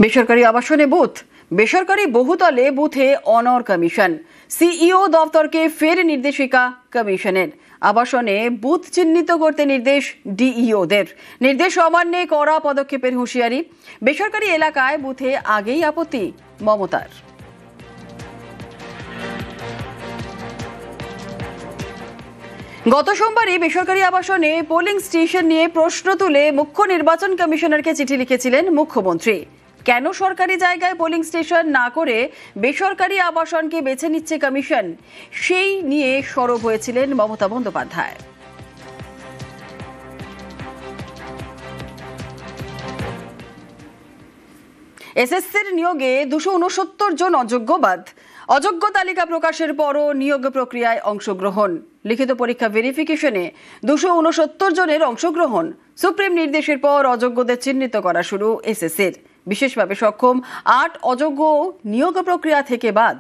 বেসরকারি আবাসনে বুথ, বেসরকারি বহুতলে বুথে অনর কমিশন, সিইও দপ্তরকে ফের নির্দেশিকা কমিশনের। আবাসনে বুথ চিহ্নিত করতে নির্দেশ ডিইওদের। নির্দেশ অমান্যে কড়া পদক্ষেপের হুঁশিয়ারি। বেসরকারি এলাকায় বুথে আগেই আপত্তি মমতার। গত সোমবারই বেসরকারি আবাসনে পোলিং স্টেশন নিয়ে প্রশ্ন তুলে মুখ্য নির্বাচন কমিশনারকে চিঠি লিখেছিলেন মুখ্যমন্ত্রী। কেন সরকারি জায়গায় পোলিং স্টেশন না করে বেসরকারি আবাসনকে বেছে নিচ্ছে কমিশন, সেই নিয়ে সরব হয়েছিলেন মমতা বন্দ্যোপাধ্যায়। এসএসসির নিয়োগে 269 জন অযোগ্য বাদ। অযোগ্য তালিকা প্রকাশের পরও নিয়োগ প্রক্রিয়ায় অংশগ্রহণ। লিখিত পরীক্ষা ভেরিফিকেশনে 269 জনের অংশগ্রহণ। সুপ্রিম নির্দেশের পর অযোগ্যদের চিহ্নিত করা শুরু এসএসসির। বিশেষভাবে সক্ষম 8 অযোগ্য নিয়োগ প্রক্রিয়া থেকে বাদ।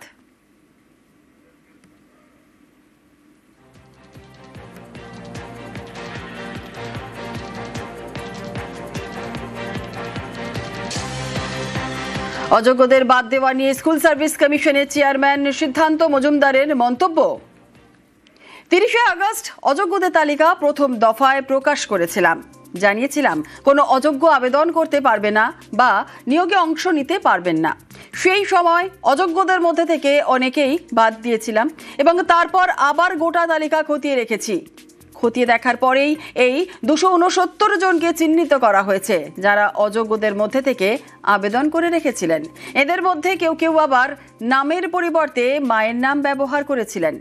অযোগ্যদের বাদ দেওয়া নিয়ে স্কুল সার্ভিস কমিশনের চেয়ারম্যান সিদ্ধান্ত মজুমদারের মন্তব্য। 30 আগস্ট অযোগ্যদের তালিকা প্রথম দফায় প্রকাশ করেছিলাম। জানিয়েছিলাম কোনো অযোগ্য আবেদন করতে পারবে না বা নিয়োগে অংশ নিতে পারবেন না। সেই সময় অযোগ্যদের মধ্যে থেকে অনেকেই বাদ দিয়েছিলাম এবং তারপর আবার গোটা তালিকা খতিয়ে রেখেছি। খতিয়ে দেখার পরেই এই 269 জনকে চিহ্নিত করা হয়েছে, যারা অযোগ্যদের মধ্যে থেকে আবেদন করে রেখেছিলেন। এদের মধ্যে কেউ কেউ আবার নামের পরিবর্তে মায়ের নাম ব্যবহার করেছিলেন।